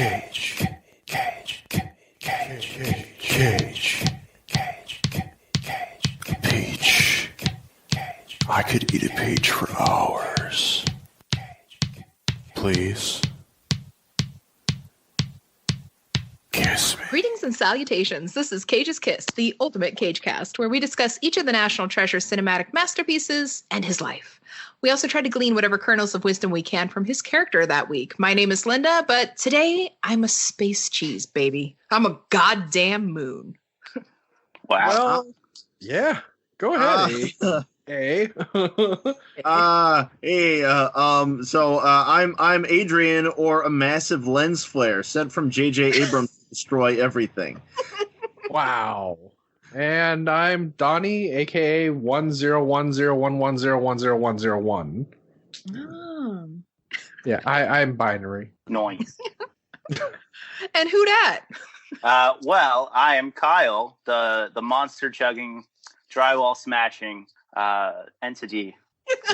Cage. Peach. I could eat a peach for hours. Please. Kiss me. Greetings and salutations. This is Cage's Kiss, the ultimate Cage cast, where we discuss each of the National Treasure cinematic masterpieces and his life. We also try to glean whatever kernels of wisdom we can from his character that week. My name is Linda, but today I'm a space cheese, baby. I'm a goddamn moon. Wow. Well, yeah. Go ahead. I'm Adrian, or a massive lens flare sent from J.J. Abrams to destroy everything. Wow. And I'm Donnie, aka 10101101010101. Oh. Yeah, I'm binary. Noise. And who dat? Well, I am Kyle, the monster chugging, drywall smashing entity.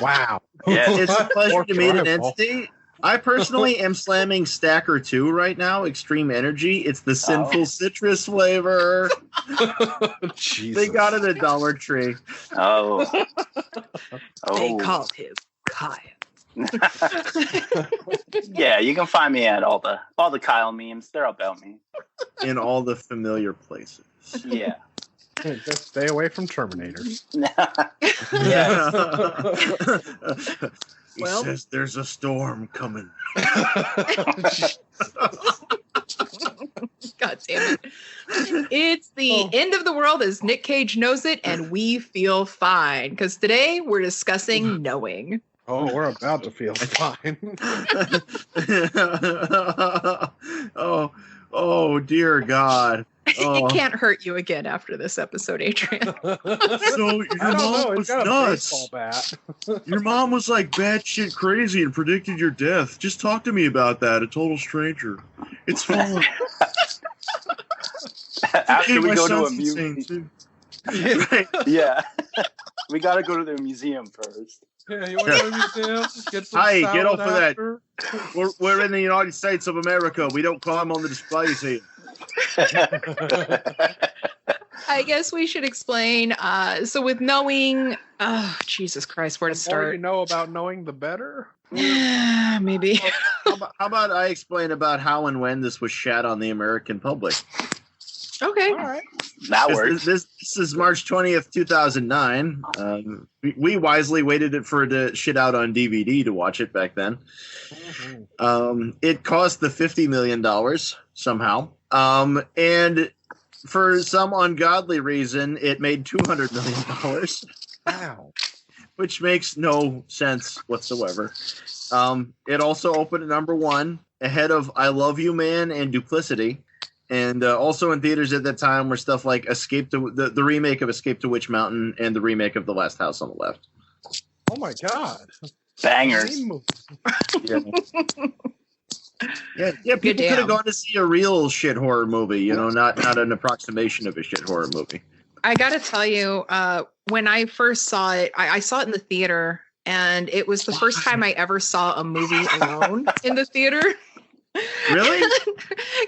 Wow. Yeah. It's a pleasure to meet an Drywall. entity. I personally am slamming Stacker 2 right now, Extreme Energy. It's the sinful citrus flavor. Jesus. They got it at Dollar Tree. Oh. They Oh. called him Kyle. Yeah, you can find me at all the Kyle memes. They're about me. In all the familiar places. Yeah. Just stay away from Terminator. Yes. He Well- says there's a storm coming. God damn it. It's the end of the world as Nick Cage knows it, and we feel fine. Because today we're discussing knowing. Oh, we're about to feel fine. oh, dear God. Oh. It can't hurt you again after this episode, Adrian. So your I don't know. mom was It's got a nuts. baseball bat. Your mom was like batshit crazy and predicted your death. Just talk to me about that, a total stranger. It's fine. After we My go to a son's insane, museum. too. Right. Yeah. We got to go to the museum first. Yeah, you want to go to the museum? Get some Hey, salad get off of that. after? We're in the United States of America. We don't climb on the displays here. I guess we should explain. So with knowing, Jesus Christ, where to The more you start? know about knowing, the better. Maybe. How about I explain about how and when this was shat on the American public? Okay. All right. That works. This is March 20th, 2009. We wisely waited for it to shit out on DVD to watch it back then. It cost the $50 million somehow. And for some ungodly reason, it made $200 million, Wow. which makes no sense whatsoever. It also opened at number one, ahead of I Love You Man and Duplicity. And also in theaters at that time were stuff like the remake of Escape to Witch Mountain and the remake of The Last House on the Left. Oh my God. Bangers. Same movie. Yeah, people could damn. have gone to see a real shit horror movie, not an approximation of a shit horror movie. I got to tell you, when I first saw it, I saw it in the theater, and it was the first time I ever saw a movie alone in the theater. Really?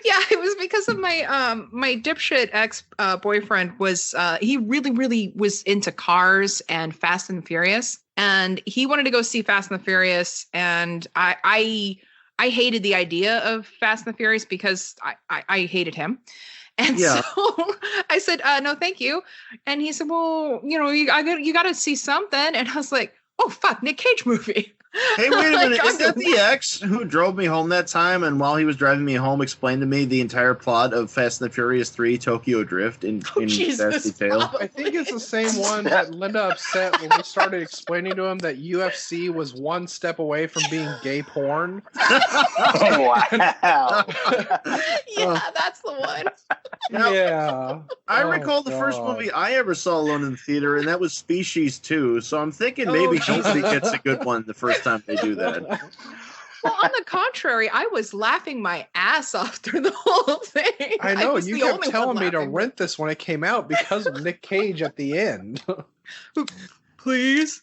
Yeah, it was because of my my dipshit ex boyfriend was he really was into cars and Fast and Furious, and he wanted to go see Fast and the Furious, and I hated the idea of Fast and the Furious because I hated him. And Yeah. so I said, no, thank you. And he said, well, you got to see something. And I was like, oh, fuck, Nick Cage movie. Hey, wait a Like, minute. I'm Is that doing the ex who drove me home that time, and while he was driving me home, explained to me the entire plot of Fast and the Furious 3 Tokyo Drift in Jesus, vast detail? I think it's the same one that Linda upset when we started explaining to him that UFC was one step away from being gay porn. Oh, wow. Yeah, that's the one. Now, Yeah. I Oh, recall the first God. movie I ever saw alone in the theater, and that was Species 2. So I'm thinking maybe Oh, nobody gets a good one the first time they do that. Well, on the contrary, I was laughing my ass off through the whole thing. I know, was you the kept only one telling me to laughing. rent this when it came out because of Nick Cage at the end. Please.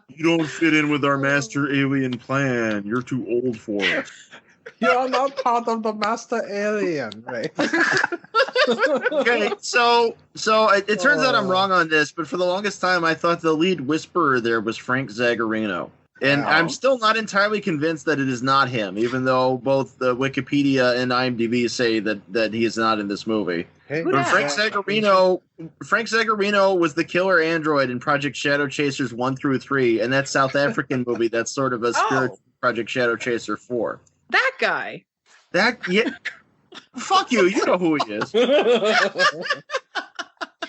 You You don't fit in with our master alien plan. You're too old for us. You're not part of the master alien, right? Okay, so it turns out I'm wrong on this, but for the longest time I thought the lead whisperer there was Frank Zagarino. And I'm still not entirely convinced that it is not him, even though both the Wikipedia and IMDb say that he is not in this movie. Hey, But Frank Zagarino was the killer android in Project Shadow Chasers 1 through 3, and that South African movie that's sort of a spiritual Project Shadow Chaser 4. That guy. Fuck you, you know who he is.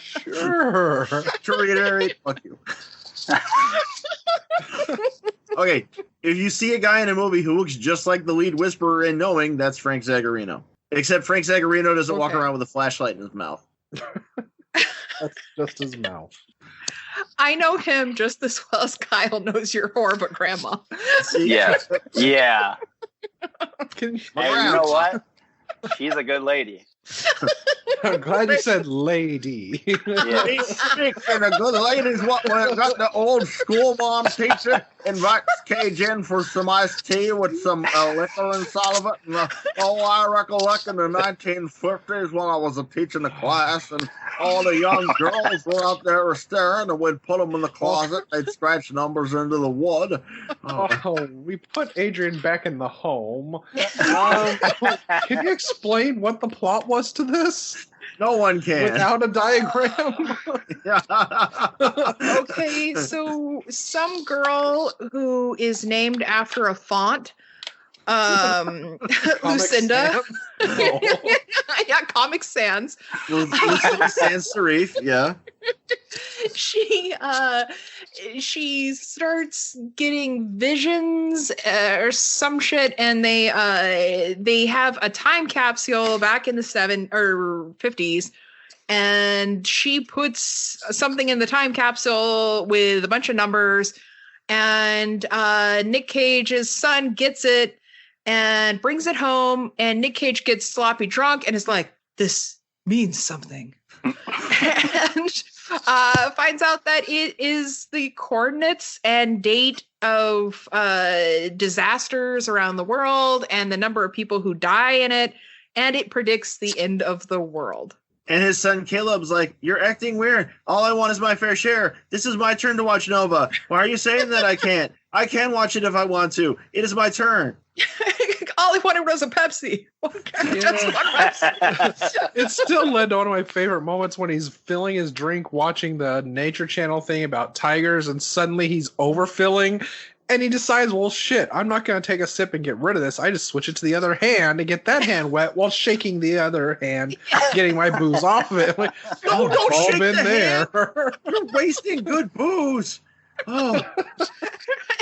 Sure. To reiterate, fuck you. Okay, if you see a guy in a movie who looks just like the lead whisperer in Knowing, that's Frank Zagarino. Except Frank Zagarino doesn't walk around with a flashlight in his mouth. That's just his mouth. I know him just as well as Kyle knows your whore, but grandma. Yeah. Yeah. Can you, Hey, you know what? She's a good lady. I'm glad you said lady. Yeah. Speaking of good ladies, what when it got the old school mom teacher invites Cage in for some iced tea with some liquor inside of it. And, I recollect in the 1950s when I was teaching the class, and all the young girls were out there staring, and we'd put them in the closet. They'd scratch numbers into the wood. Oh, we put Adrian back in the home. Can you explain what the plot was to this? No one can. Without a diagram? Okay, so some girl who is named after a font, Lucinda. No. Yeah, Comic Sans. Lucinda Sans Serif, yeah. She starts getting visions or some shit, and they have a time capsule back in the 50s, and she puts something in the time capsule with a bunch of numbers, and Nick Cage's son gets it and brings it home, and Nick Cage gets sloppy drunk and is like, this means something. And finds out that it is the coordinates and date of disasters around the world and the number of people who die in it, and it predicts the end of the world. And his son Caleb's like, you're acting weird. All I want is my fair share. This is my turn to watch Nova. Why are you saying that I can't? I can watch it if I want to. It is my turn. All I wanted was a Pepsi. It still led to one of my favorite moments when he's filling his drink watching the Nature Channel thing about tigers, and suddenly he's overfilling, and he decides, well, shit, I'm not going to take a sip and get rid of this. I just switch it to the other hand and get that hand wet while shaking the other hand, getting my booze off of it. Like, No, don't all shake been the there. You're wasting good booze. Oh.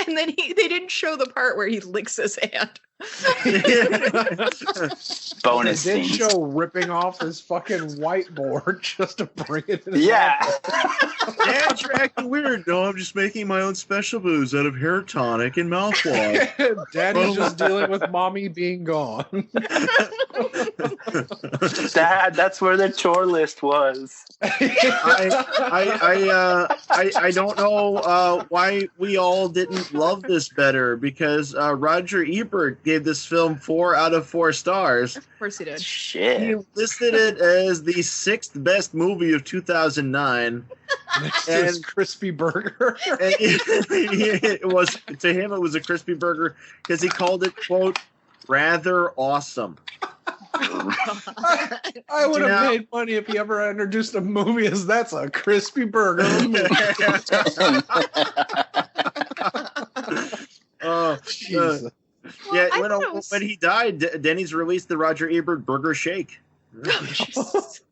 And then they didn't show the part where he licks his hand. Bonus They did scenes. show ripping off his fucking whiteboard just to bring it in his Yeah. Dad, you're acting weird. No, I'm just making my own special booze out of hair tonic and mouthwash. Daddy's just dealing with mommy being gone. Dad, that's where the chore list was. I don't know why we all didn't love this better, because Roger Ebert gave this film 4 out of 4 stars. Of course he did. He Shit. listed it as the 6th best movie of 2009. Next to his crispy burger. And it was, to him, it was a crispy burger because he called it, quote, rather awesome. I would have made money if he ever introduced a movie as that's a crispy burger. Jesus. Yeah, I thought it was- when he died, Denny's released the Roger Ebert Burger Shake. Oh, Jesus.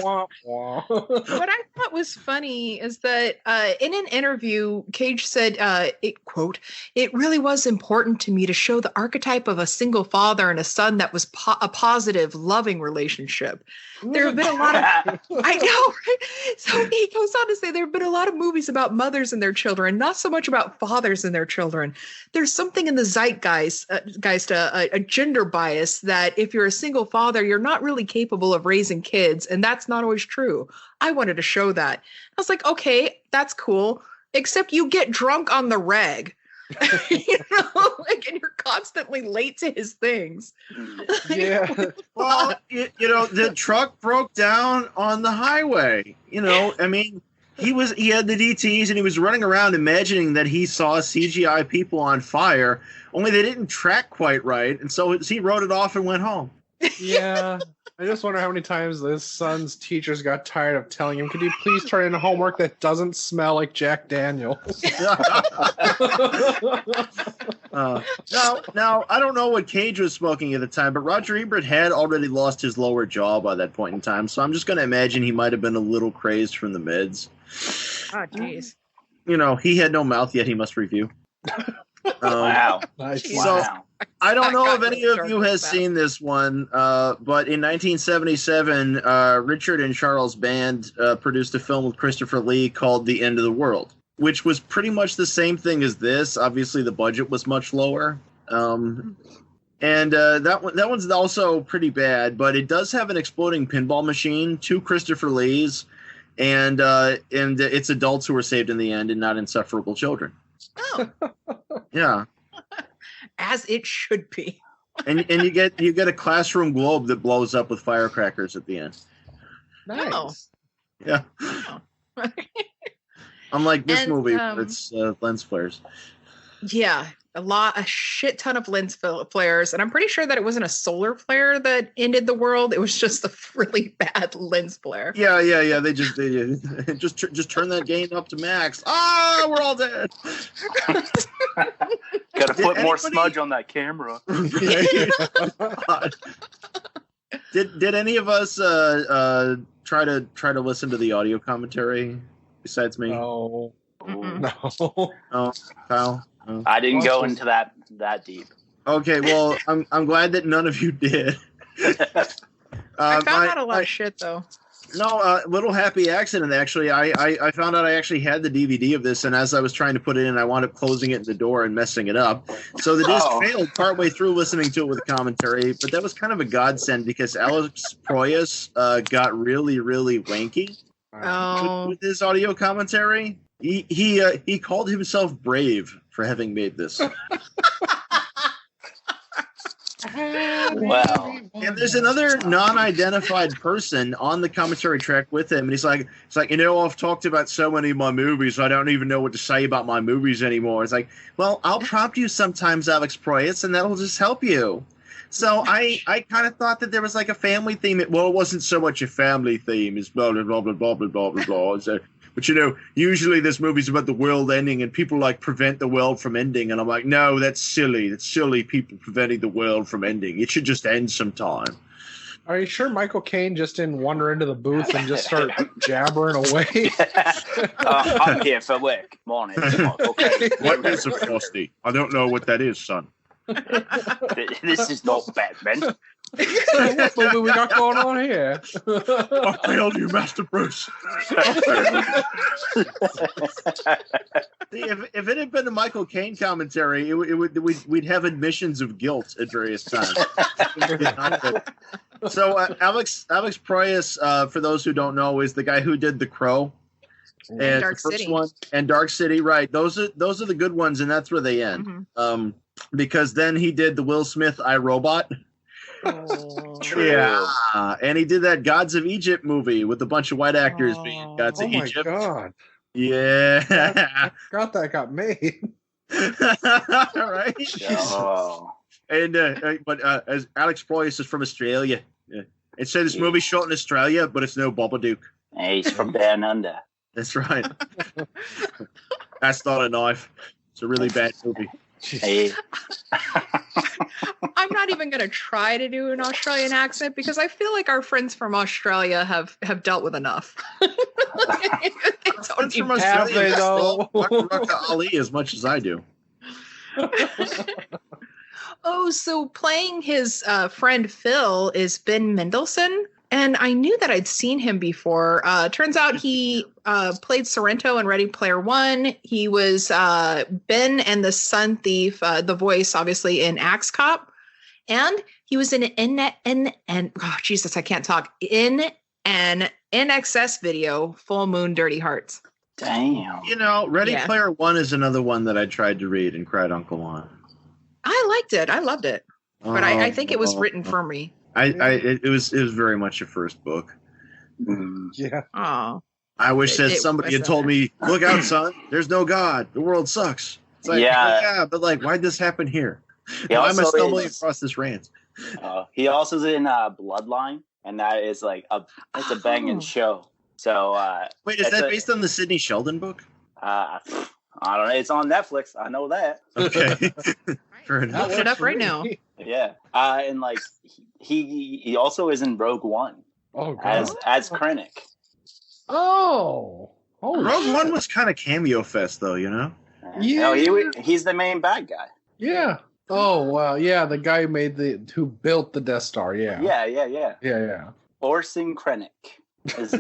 Wah, wah. What I thought was funny is that in an interview, Cage said, it, quote, "It really was important to me to show the archetype of a single father and a son that was a positive, loving relationship. There have been a lot of, I know, right? So he goes on to say there have been a lot of movies about mothers and their children, not so much about fathers and their children. There's something in the zeitgeist, a gender bias that if you're a single father, you're not really capable of raising kids. And that's not always true. I wanted to show that." I was like, okay, that's cool. except you get drunk on the reg. And you're constantly late to his things. Yeah. Well, the truck broke down on the highway. I mean, he had the DTs and he was running around imagining that he saw CGI people on fire, only they didn't track quite right, and so he wrote it off and went home. Yeah. I just wonder how many times his son's teachers got tired of telling him, could you please turn in homework that doesn't smell like Jack Daniels? Now, I don't know what Cage was smoking at the time, but Roger Ebert had already lost his lower jaw by that point in time, so I'm just going to imagine he might have been a little crazed from the meds. Oh, jeez. He had no mouth yet he must review. Wow. Nice. So, Wow. I don't know if got any of dark you with has that. seen this one, but in 1977, Richard and Charles Band produced a film with Christopher Lee called The End of the World, which was pretty much the same thing as this. Obviously, the budget was much lower. And that one's also pretty bad, but it does have an exploding pinball machine, 2 Christopher Lees, and it's adults who are saved in the end and not insufferable children. Oh, Yeah. as it should be. And you get a classroom globe that blows up with firecrackers at the end. Nice. Yeah. Oh. Unlike this And, movie, where it's lens flares. Yeah, a shit ton of lens flares, and I'm pretty sure that it wasn't a solar flare that ended the world. It was just a really bad lens flare. Yeah. They just turn that gain up to max. Ah, we're all dead. Got to put more anybody- smudge on that camera. Did any of us try to listen to the audio commentary besides me? No. Mm-mm. No. Oh, Kyle. Oh. I didn't go into that deep. Okay, well, I'm glad that none of you did. I found out a lot of shit though. No, little happy accident, actually. I found out I actually had the DVD of this, and as I was trying to put it in, I wound up closing it in the door and messing it up. So the disc failed partway through listening to it with commentary, but that was kind of a godsend because Alex Proyas got really, really wanky Oh, with his audio commentary. He called himself brave for having made this. Wow. And there's another non-identified person on the commentary track with him, and he's like, I've talked about so many of my movies, I don't even know what to say about my movies anymore. It's like, well, I'll prompt you sometimes, Alex Proyas, and that'll just help you. So I kind of thought that there was like a family theme. Well, it wasn't so much a family theme as blah, blah, blah, blah, blah, blah, blah, blah, blah. So, but, usually this movie's about the world ending and people like prevent the world from ending. And I'm like, no, that's silly. That's silly people preventing the world from ending. It should just end sometime. Are you sure Michael Caine just didn't wander into the booth and just start jabbering away? I'm here for work. Morning. Okay. What is a frosty? I don't know what that is, son. This is not Batman. What movie we got going on here? I failed you, Master Bruce. See, if it had been a Michael Caine commentary, we'd have admissions of guilt at various times. So Alex Proyas, for those who don't know, is the guy who did The Crow and Dark the first City. one and Dark City. Right, those are the good ones, and that's where they end. Mhm. Because then he did the Will Smith iRobot. Oh. True. Yeah, and he did that Gods of Egypt movie with a bunch of white actors being Gods Oh of my Egypt. god! Yeah, Forgot that got made. right. Oh. And as Alex Proyas is from Australia, yeah. It said this movie's shot in Australia, but it's no Babadook. He's from down under. That's right. That's not a knife. It's a really bad movie. Hey. I'm not even going to try to do an Australian accent because I feel like our friends from Australia have dealt with enough. They don't Friends from even- Have Australia they, still though? Rucka Ali as much as I do. Oh, so playing his friend Phil is Ben Mendelsohn. And I knew that I'd seen him before. Turns out he played Sorrento in Ready Player One. He was Ben and the Sun Thief, the voice, obviously, in Axe Cop. And he was in oh, Jesus, I can't talk. In an NXS video, Full Moon Dirty Hearts. Damn. You know, Ready Yeah. Player One is another one that I tried to read and cried Uncle on. I liked it. I loved it. But I think it was written for me. It was very much a first book. Mm. Yeah. Oh. I wish that It somebody had was told me, "Look out, son! There's no God. The world sucks." It's like, Yeah. but like, why'd this happen here? He Why am I also stumbling is- across this rant? He also is in Bloodline, and that is like it's a banging Oh. show. So Wait, is It's that a- based on the Sidney Sheldon book? I don't know. It's on Netflix. I know that. Okay, fair Look enough. it up right now. Yeah. And like he also is in Rogue One Oh god. as Krennic. Oh. Holy Rogue shit. One was kind of cameo fest, though. You know. No, Yeah. he's the main bad guy. Yeah. Oh wow. Yeah, the guy who built the Death Star. Yeah. Yeah. Yeah. Orson Krennic is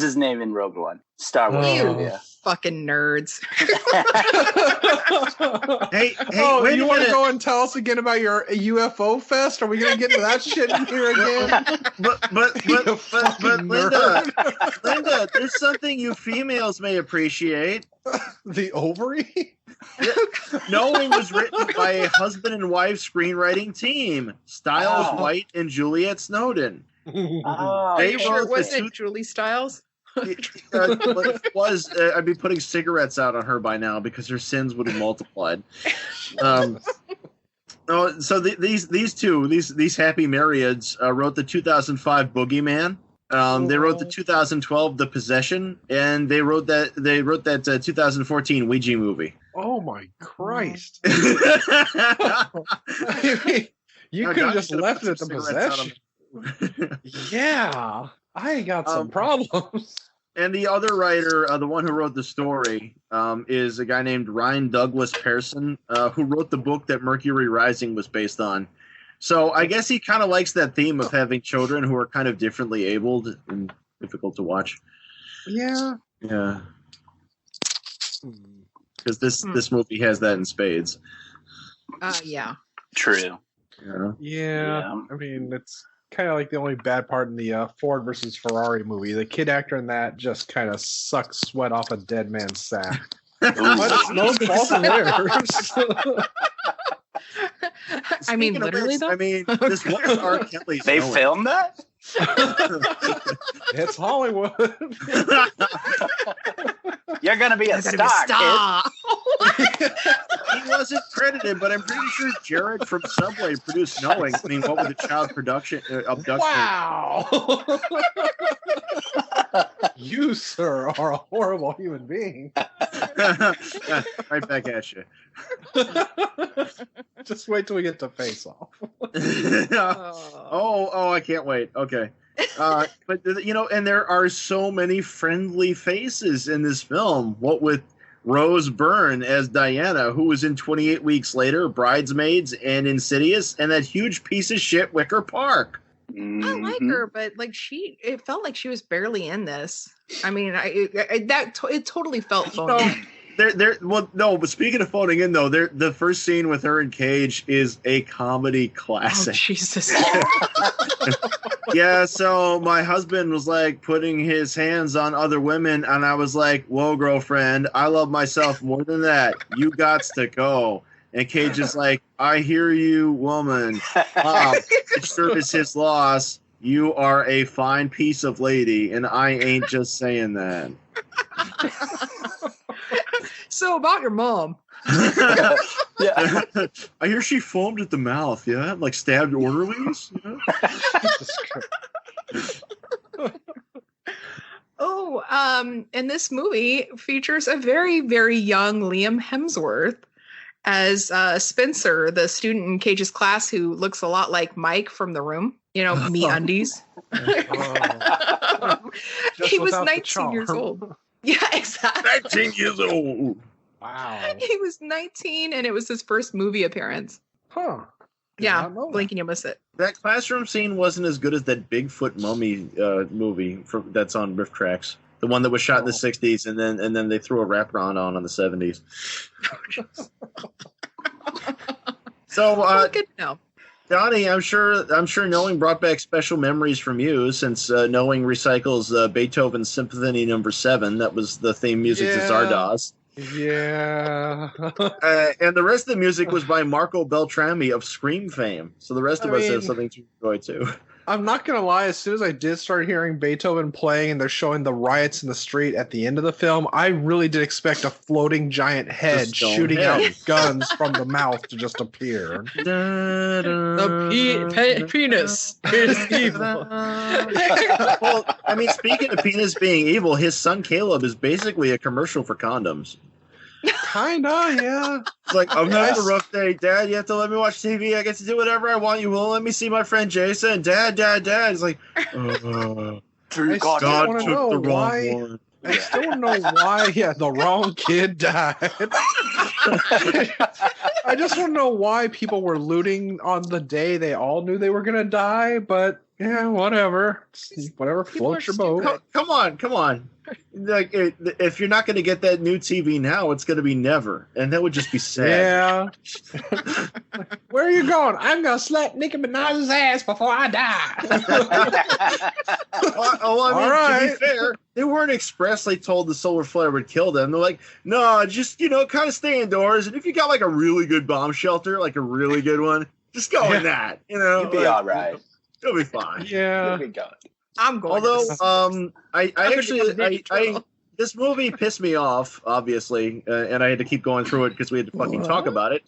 his name in Rogue One. Star Wars. Oh. You Yeah. fucking nerds. Hey, Oh, wait you a want to minute. go and tell us again about your UFO fest? Are we going to get into that shit in here again? But You fucking Linda, there's something you females may appreciate. The ovary? Knowing was written by a husband and wife screenwriting team, Stiles Oh. White and Juliet Snowden. Oh, Are you They sure it wrote the wasn't two- it Julie Stiles? But if it was, I'd be putting cigarettes out on her by now because her sins would have multiplied. So these happy myriads wrote the 2005 Boogeyman. They wrote the 2012 The Possession, and they wrote that 2014 Ouija movie. Oh my Christ. You You could have just left it at the possession. Yeah. I got some problems. And the other writer, the one who wrote the story, is a guy named Ryan Douglas Pearson, who wrote the book that Mercury Rising was based on. So I guess he kind of likes that theme of having children who are kind of differently abled and difficult to watch. Yeah. Yeah. Because this movie has that in spades. Yeah. true. Yeah. Yeah. I mean, it's kind of like the only bad part in the Ford versus Ferrari movie. The kid actor in that just kind of sucks sweat off a dead man's sack. But it's no fault of theirs. I mean, Speaking of literally, which, though? I mean, this was R. Kelly's They going. filmed that? It's Hollywood. You're gonna be a I gotta be a star, kid. star. He wasn't credited, but I'm pretty sure Jared from Subway produced Knowing. I mean, what with the child production abduction? Wow. You, sir, are a horrible human being. Right back at you. Just wait till we get to Face Off. Oh, I can't wait. Okay. But you know, and there are so many friendly faces in this film. What with Rose Byrne as Diana, who was in 28 Weeks Later, Bridesmaids, and Insidious, and that huge piece of shit Wicker Park. I like her, but like it felt like she was barely in this. I mean, it totally felt phony. But speaking of phoning in though, the first scene with her and Cage is a comedy Oh, classic. Jesus. Yeah, so my husband was like putting his hands on other women, and I was like, "Whoa, girlfriend, I love myself more than that. You gots to go." And Cage is like, "I hear you, woman. It sure is his loss. You are a fine piece of lady, and I ain't just saying that." So about your mom. Yeah. I hear she foamed at the mouth, yeah? Like stabbed orderlies? Yeah? And this movie features a very, very young Liam Hemsworth as Spencer, the student in Cage's class who looks a lot like Mike from The Room. You know, Me Undies. He was 19 years old. Yeah, exactly. 19 years old. Wow. He was 19 and it was his first movie appearance. Huh. Did Yeah, not know that. blink and you miss it. That classroom scene wasn't as good as that Bigfoot mummy movie that's on Riff Tracks. The one that was shot in the 60s and then they threw a wraparound on the 70s. So Good to know. Donnie, I'm sure knowing brought back special memories from you, since knowing recycles Beethoven's Symphony Number 7. That was the theme music to Zardoz. Yeah. And the rest of the music was by Marco Beltrami of Scream fame. So the rest of us have something to enjoy too. I'm not gonna lie, as soon as I did start hearing Beethoven playing and they're showing the riots in the street at the end of the film, I really did expect a floating giant head shooting out guns from the mouth to just appear. The penis is evil. Well, I mean, speaking of penis being evil, his son Caleb is basically a commercial for condoms. Kinda, yeah. It's like, I'm having a rough day, Dad. You have to let me watch TV. I get to do whatever I want. You won't let me see my friend Jason. Dad. It's like, God God took the wrong one. I still don't know why the wrong kid died. I just want to know why people were looting on the day they all knew they were going to die, but yeah, whatever. Whatever floats your boat. Come on. Like, if you're not going to get that new TV now, it's going to be never. And that would just be sad. Yeah. Where are you going? I'm going to slap Nicki Minaj's ass before I die. To be fair, they weren't expressly told the solar flare would kill them. They're like, no, just, kind of stay indoors. And if you got like a really good bomb shelter, like a really good one, just go in that. You'll be all right. You'll be fine. Yeah. You'll be good. I'm going. Although, this movie pissed me off, obviously, and I had to keep going through it because we had to fucking talk about it.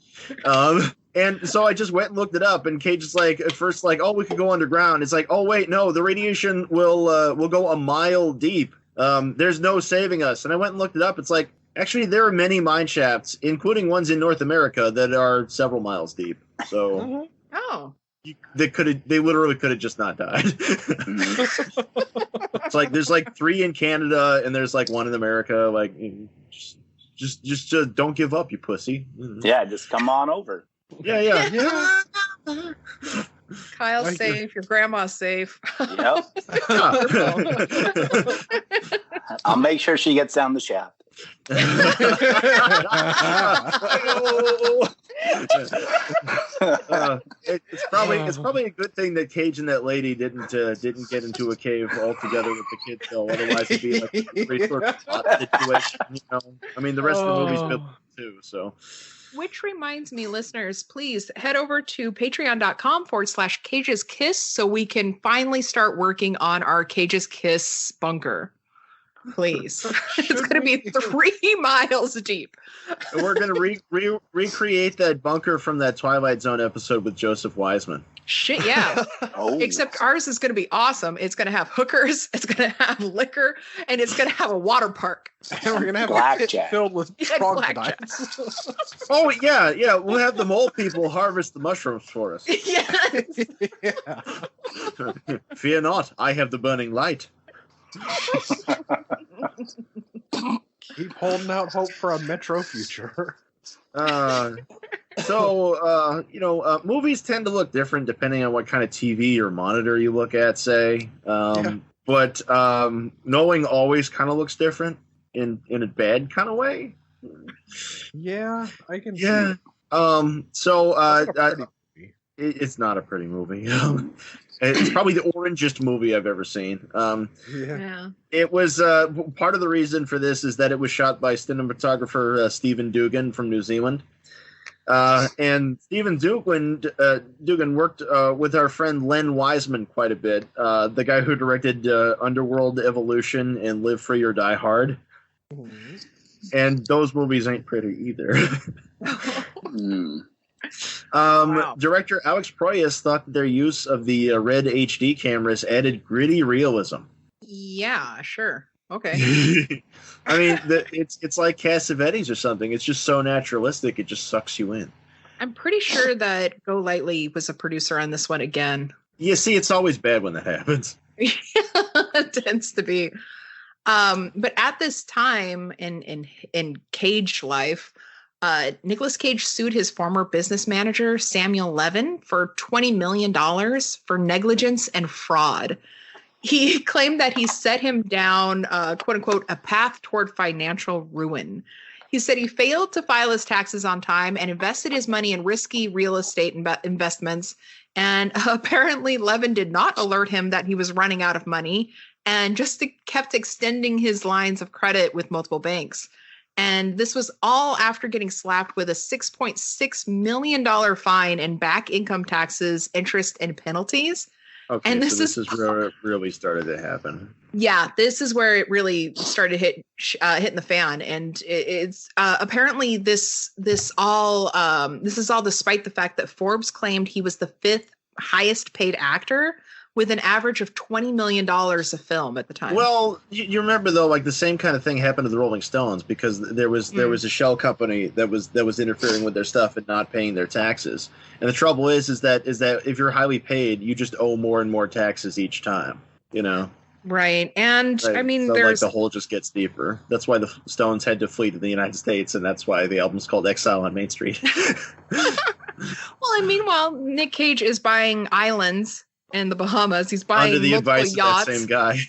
And so I just went and looked it up, and Cage is like, at first, like, oh, we could go underground. It's like, oh, wait, no, the radiation will go a mile deep. There's no saving us. And I went and looked it up. It's like, actually, there are many mine shafts, including ones in North America, that are several miles deep. So, Oh. They literally could have just not died. It's like there's like 3 in Canada and there's like 1 in America. Like, just don't give up, you pussy. Yeah, just come on over. Yeah. Kyle's safe. Your grandma's safe. Yep. I'll make sure she gets down the shaft. It's probably a good thing that Cage and that lady didn't get into a cave altogether with the kids, though. Otherwise, it'd be like a pretty sort of plot situation. I mean, the rest of the movie's built too. So, which reminds me, listeners, please head over to patreon.com/Cage's Kiss so we can finally start working on our Cage's Kiss bunker. Please. It's going to be 3 miles deep. And we're going to recreate that bunker from that Twilight Zone episode with Joseph Wiseman. Shit, yeah. Except ours is going to be awesome. It's going to have hookers, it's going to have liquor, and it's going to have a water park. And we're going to have a pit filled with troglodytes. Oh, yeah. We'll have the mole people harvest the mushrooms for us. Yes. Yeah. Fear not, I have the burning light. Keep holding out hope for a metro future. Movies tend to look different depending on what kind of TV or monitor you look at, say. But knowing always kind of looks different in a bad kind of way. Yeah, I can. Yeah. It's not a pretty movie. It's probably the orangest movie I've ever seen. It was part of the reason for this is that it was shot by cinematographer Stephen Dugan from New Zealand. And Stephen Dugan worked with our friend Len Wiseman quite a bit, the guy who directed Underworld Evolution and Live Free or Die Hard. Mm-hmm. And those movies ain't pretty either. Wow. Director Alex Proyas thought that their use of the Red HD cameras added gritty realism. Yeah, sure. Okay. I mean, it's like Cassavetes or something. It's just so naturalistic, it just sucks you in. I'm pretty sure that Go Lightly was a producer on this one again. Yeah, see, it's always bad when that happens. It tends to be. But at this time in Cage life, Nicolas Cage sued his former business manager, Samuel Levin, for $20 million for negligence and fraud. He claimed that he set him down, quote unquote, a path toward financial ruin. He said he failed to file his taxes on time and invested his money in risky real estate investments. And apparently Levin did not alert him that he was running out of money and just kept extending his lines of credit with multiple banks. And this was all after getting slapped with a $6.6 million fine and back income taxes, interest, and penalties. Okay, and so this is where it really started to happen. Yeah, this is where it really started hitting the fan, and it's apparently this is all despite the fact that Forbes claimed he was the 5th highest paid actor with an average of $20 million a film at the time. Well, you remember though, like the same kind of thing happened to the Rolling Stones because there was a shell company that was interfering with their stuff and not paying their taxes. And the trouble is that if you're highly paid, you just owe more and more taxes each time. You know. Right, and Right. I mean, so, there's like the hole just gets deeper. That's why the Stones had to flee to the United States, and that's why the album's called Exile on Main Street. well, and meanwhile, Nick Cage is buying islands in the Bahamas. He's buying Under the multiple advice yachts. of that same guy.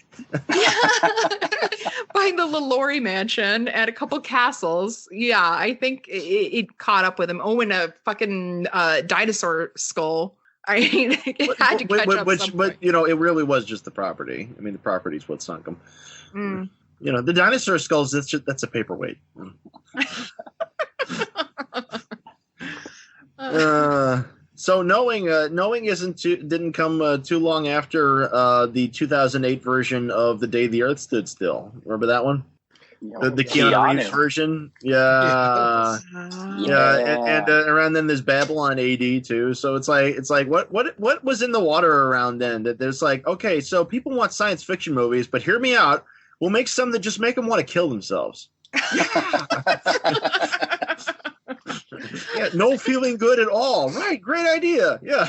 Buying the LaLaurie mansion and a couple castles. Yeah, I think it caught up with him. Oh, and a fucking dinosaur skull. I mean, it had to catch up. But you know, it really was just the property. I mean, the property's what sunk him. Mm. You know, the dinosaur skulls. That's a paperweight. So knowing didn't come too long after the 2008 version of The Day the Earth Stood Still. Remember that one? The Keanu Reeves version. Yeah. And around then there's Babylon AD too. So it's like what was in the water around then that there's like, okay, so people want science fiction movies, but hear me out. We'll make some that just make them want to kill themselves. Yeah, no feeling good at all. Right, great idea. Yeah.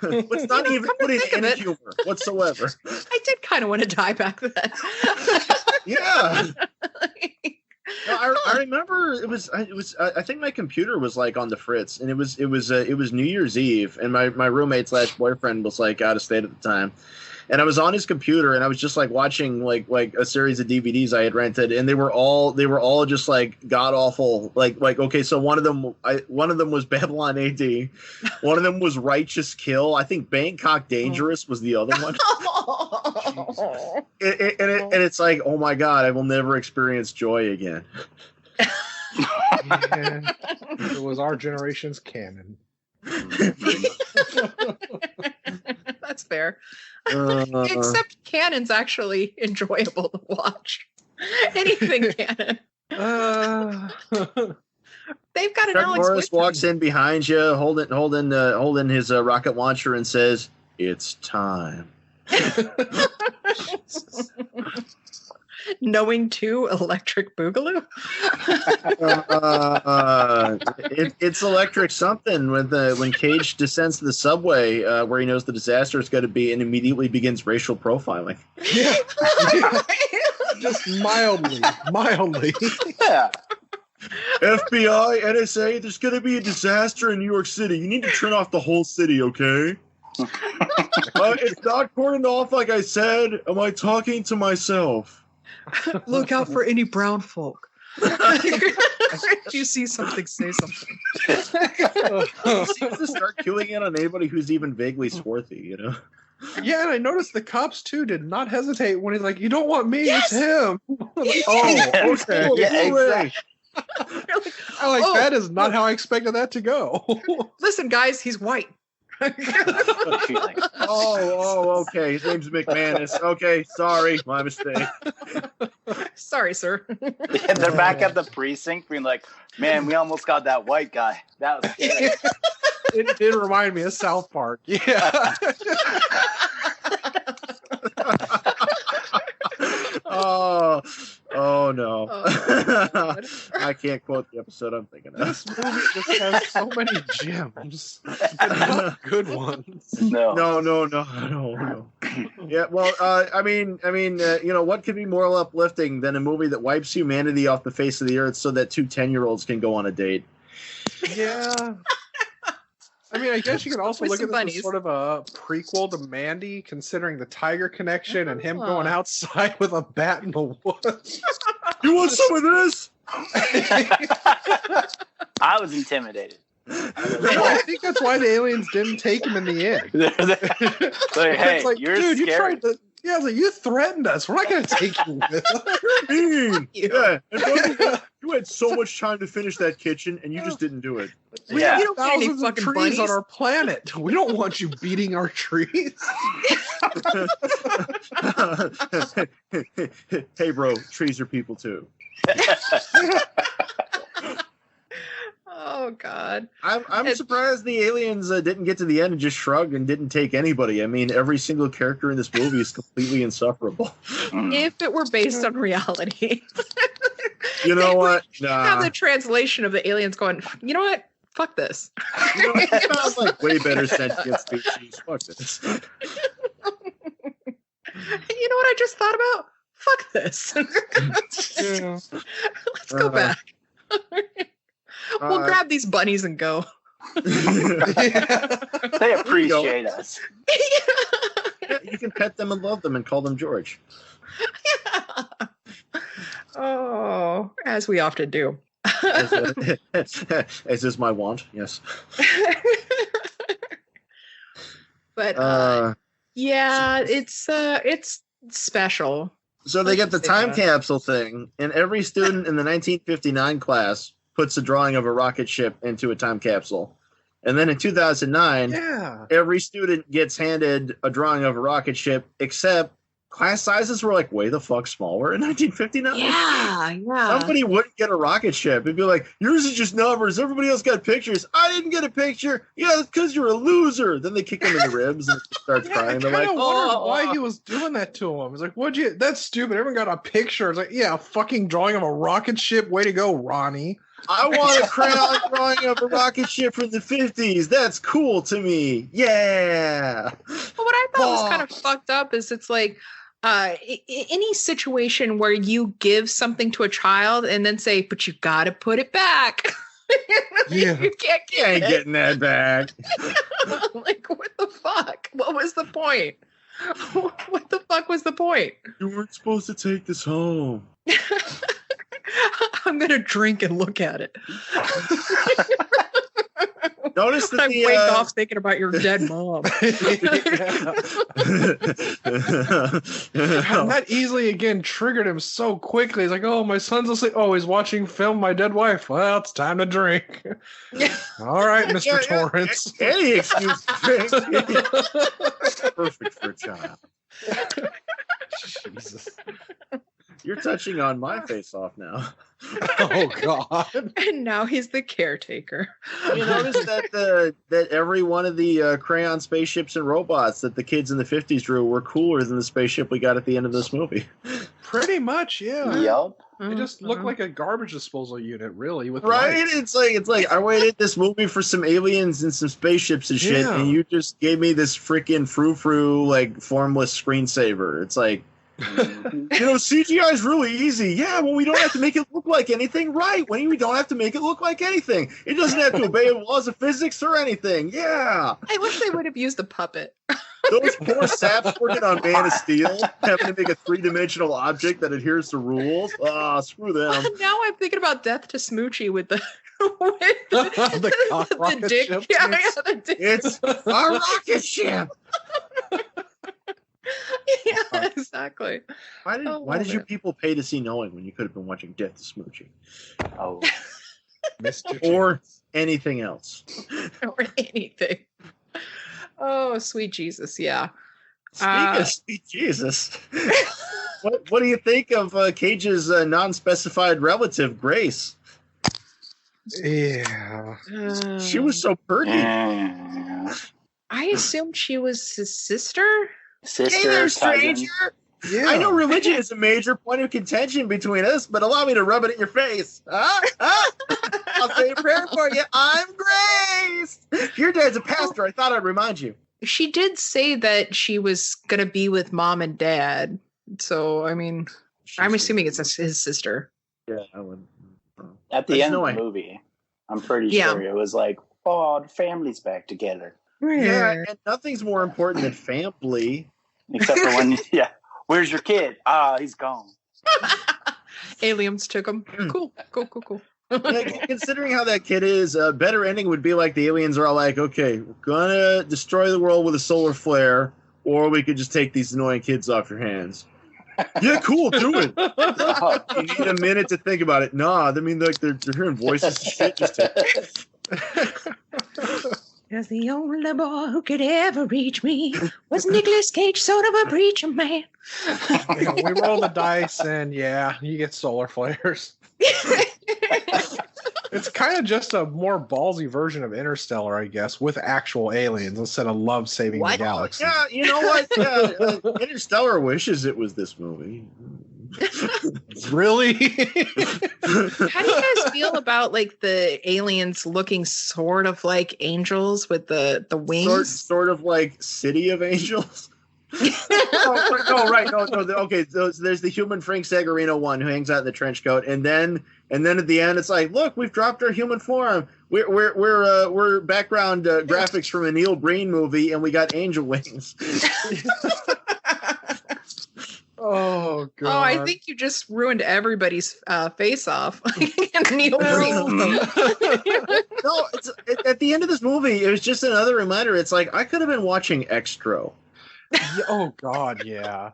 Let's not even put in any humor whatsoever. I did kind of want to die back then. Yeah. No, I remember it was I think my computer was like on the fritz, and it was New Year's Eve, and my roommate / boyfriend was like out of state at the time. And I was on his computer, and I was just like watching like a series of DVDs I had rented, and they were all just like god awful. Like okay, so one of them was Babylon AD, one of them was Righteous Kill. I think Bangkok Dangerous was the other one. And it's like, oh my god, I will never experience joy again. Yeah, it was our generation's canon. That's fair. Except canon's actually enjoyable to watch. Anything canon. They've got an Chuck Alex Norris walks in behind you, holding his rocket launcher, and says, "It's time." Knowing 2 Electric Boogaloo. It's electric something when Cage descends to the subway where he knows the disaster is going to be, and immediately begins racial profiling. Yeah. Just mildly. Yeah. FBI, NSA, there's going to be a disaster in New York City. You need to turn off the whole city, okay? It's not cordoned off like I said. Am I talking to myself? Look out for any brown folk. If you see something, say something. He seems to start queuing in on anybody who's even vaguely swarthy, you know? Yeah, and I noticed the cops too did not hesitate when he's like, "You don't want me, Yes! it's him." Like, Oh, okay. Yeah, exactly. I like that is not how I expected that to go. Listen, guys, he's white. Oh, okay. His name's McManus. Okay, sorry, my mistake. Sorry, sir. Yeah, they're back at the precinct being like, man, we almost got that white guy. That was scary. It did remind me of South Park. Yeah. Oh no. Oh, I can't quote the episode I'm thinking of. This movie just has so many gems, but not good ones. No. Yeah, well, I mean, you know, what could be more uplifting than a movie that wipes humanity off the face of the earth so that 2 10-year-olds can go on a date? Yeah. I mean, I guess you could also With look at some this as bunnies. sort of a prequel to Mandy, considering the tiger connection and him going outside with a bat in the woods. You want some of this? I was intimidated. I think that's why the aliens didn't take him in the end. Like, hey, It's like, you're dude, you scary. tried to. Yeah, I was like, you threatened us. We're not going to take you with us. Mean. Yeah. And you had so much time to finish that kitchen, and you just didn't do it. We Yeah. have You don't get any thousands of fucking trees bunnies. on our planet. We don't want you beating our trees. Hey, bro, trees are people too. Oh God. I'm surprised the aliens didn't get to the end and just shrugged and didn't take anybody. I mean, every single character in this movie is completely insufferable. If it were based on reality, You know what? have Nah. the translation of the aliens going, you know what? Fuck this. You know, it sounds like way better sentient species. Fuck this. And you know what I just thought about? Fuck this. Let's go back. We'll grab these bunnies and go. They appreciate us. Yeah, you can pet them and love them and call them George. Oh, as we often do. As is my want, yes. But yeah, it's special. So they get the Say time that. capsule thing, and every student in the 1959 class puts a drawing of a rocket ship into a time capsule. And then in 2009, Yeah. every student gets handed a drawing of a rocket ship, except class sizes were like way the fuck smaller in 1959. Yeah. Somebody wouldn't get a rocket ship. It'd be like, yours is just numbers. Everybody else got pictures. I didn't get a picture. Yeah, it's because you're a loser. Then they kick him in the ribs and he starts Yeah, I crying. kind They're of like, wondered why he was doing that to him. It's like, what'd you? That's stupid. Everyone got a picture. It's like, yeah, a fucking drawing of a rocket ship. Way to go, Ronnie. I want a crayon drawing of a rocket ship from the 50s. That's cool to me. Yeah. But what I thought was kind of fucked up is it's like any situation where you give something to a child and then say, but you got to put it back. Yeah. You can't You ain't get it. getting that back. Like, what the fuck? What was the point? What the fuck was the point? You weren't supposed to take this home. I'm gonna drink and look at it. Notice that I the wake off thinking about your dead mom. That easily again triggered him so quickly. He's like, "Oh, my son's asleep. Oh, he's watching film. My dead wife. Well, it's time to drink." All right, Mr. Torrance. Any excuse to drink. Perfect for a child. Jesus. You're touching on my face off now. Oh God. And now he's the caretaker. You notice that that every one of the crayon spaceships and robots that the kids in the 50s drew were cooler than the spaceship we got at the end of this movie. Pretty much, yeah. Yup. It just looked like a garbage disposal unit, really. With Right? lights. It's like I waited this movie for some aliens and some spaceships and shit, Yeah. and you just gave me this freaking frou-frou, like, formless screensaver. It's like, CGI is really easy. Yeah, well, we don't have to make it look like anything, right? When we don't have to make it look like anything. It doesn't have to obey laws of physics or anything. Yeah. I wish they would have used the puppet. Those poor saps working on Man of Steel, having to make a three-dimensional object that adheres to rules. Ah, screw them. Now I'm thinking about Death to Smoochie with the with The cock the rocket dick. ship. Yeah, the dick. It's a rocket ship. Yeah, exactly. Why did you man. people pay to see Knowing when you could have been watching Death to Smoochie? Oh, Mr. Or anything else. Or anything. Oh, sweet Jesus, yeah. Speaking of sweet Jesus, what do you think of Cage's non-specified relative, Grace? Yeah. She was so pretty. yeah. I assumed she was his sister. Sister, Hey there, cousin. stranger. Yeah. I know religion is a major point of contention between us, but allow me to rub it in your face. I'll say a prayer for you. I'm Grace. Your dad's a pastor. I thought I'd remind you. She did say that she was gonna be with mom and dad. So I mean, I'm assuming it's his sister. Yeah, I would. At I the just end know of the movie, I'm pretty Yeah. sure it was like, oh, the family's back together. Yeah, and nothing's more important than family. Except for when, where's your kid? Ah, he's gone. Aliens took them. Cool. Like, considering how that kid is, a better ending would be like the aliens are all like, okay, we're gonna destroy the world with a solar flare, or we could just take these annoying kids off your hands. Yeah, cool, do it. You need a minute to think about it. Nah, I mean, like, they're hearing voices and shit. Just Cause the only boy who could ever reach me was Nicolas Cage, sort of a preacher man. We roll the dice, and you get solar flares. It's kind of just a more ballsy version of Interstellar, I guess, with actual aliens instead of love saving the galaxy. Yeah, you know what? Interstellar wishes it was this movie. Really? How do you guys feel about like the aliens looking sort of like angels with the wings? Sort of like City of Angels. No. Okay, so there's the human Frank Sagarino one who hangs out in the trench coat, and then at the end it's like, look, we've dropped our human form. We're background graphics from a Neil Breen movie, and we got angel wings. Oh god! Oh, I think you just ruined everybody's face off. Neil Breen. No, at the end of this movie, it was just another reminder. It's like I could have been watching Extro. Oh god, yeah.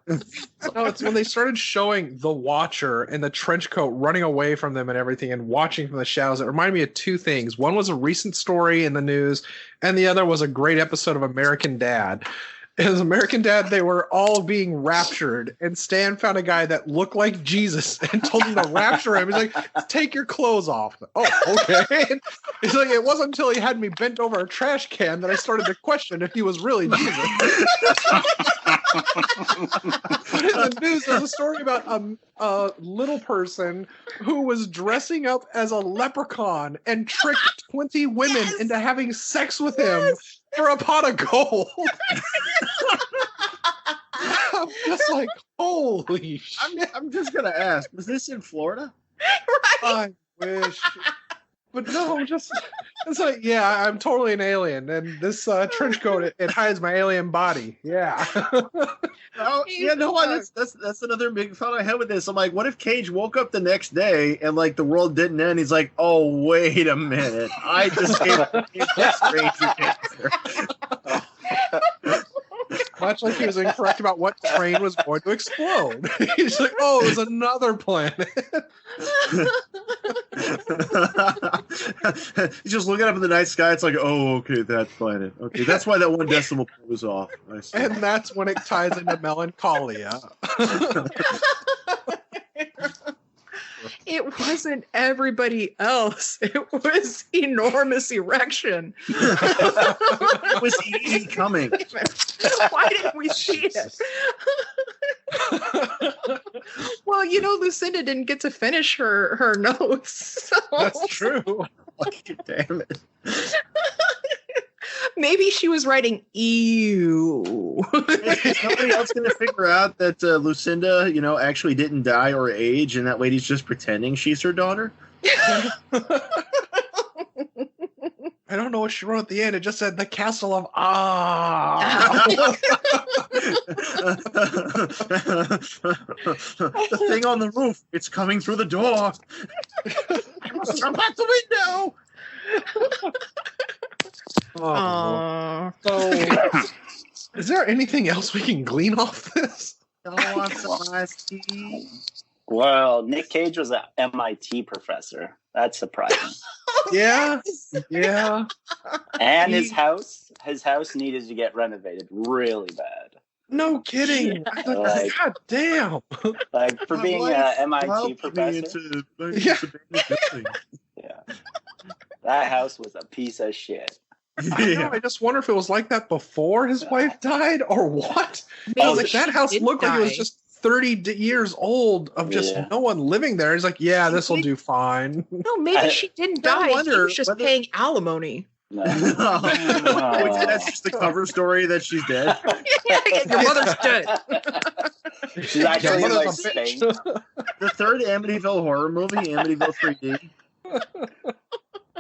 No, it's when they started showing the Watcher in the trench coat running away from them and everything and watching from the shadows. It reminded me of two things. One was a recent story in the news, and the other was a great episode of American Dad. As American Dad, they were all being raptured, and Stan found a guy that looked like Jesus and told him to rapture him. He's like, take your clothes off. Oh, okay. And he's like, it wasn't until he had me bent over a trash can that I started to question if he was really Jesus. But in the news, there's a story about a little person who was dressing up as a leprechaun and tricked 20 women into having sex with him for a pot of gold. I'm just like, holy shit. I'm just gonna ask, was this in Florida? Right. I wish. But no, just it's like, yeah, I'm totally an alien, and this trench coat it hides my alien body. Yeah. Oh, yeah, no, that's another big thought I had with this. I'm like, what if Cage woke up the next day and like the world didn't end? He's like, oh, wait a minute, I just gave this stranger cancer. Much like he was incorrect about what train was going to explode. He's like, oh, it was another planet. He's just looking up in the night sky. It's like, oh, okay, that planet. Okay, that's why that one decimal point was off. I see. And that's when it ties into melancholia. It wasn't everybody else. It was enormous erection. It was easy coming. Why didn't we see it? Well, Lucinda didn't get to finish her notes. So. That's true. Damn it. Maybe she was writing ew. Is nobody else going to figure out that Lucinda, actually didn't die or age, and that lady's just pretending she's her daughter? I don't know what she wrote at the end. It just said the castle of Ah. The thing on the roof, it's coming through the door. I must jump out the window. Oh, so, is there anything else we can glean off this? I want some iced tea. Well, Nick Cage was an MIT professor. That's surprising. Yeah. And his house needed to get renovated really bad. No kidding. Like, God damn. Like for being an MIT professor. Yeah. That house was a piece of shit. I know, I just wonder if it was like that before his wife died or what. Like that house looked like it was just 30 years old of just no one living there. He's like, yeah, this will do fine. No, maybe she didn't die. He was just paying alimony. No. That's just the cover story that she's dead. Your mother's dead. She's actually in like Spain. The third Amityville horror movie, Amityville 3D.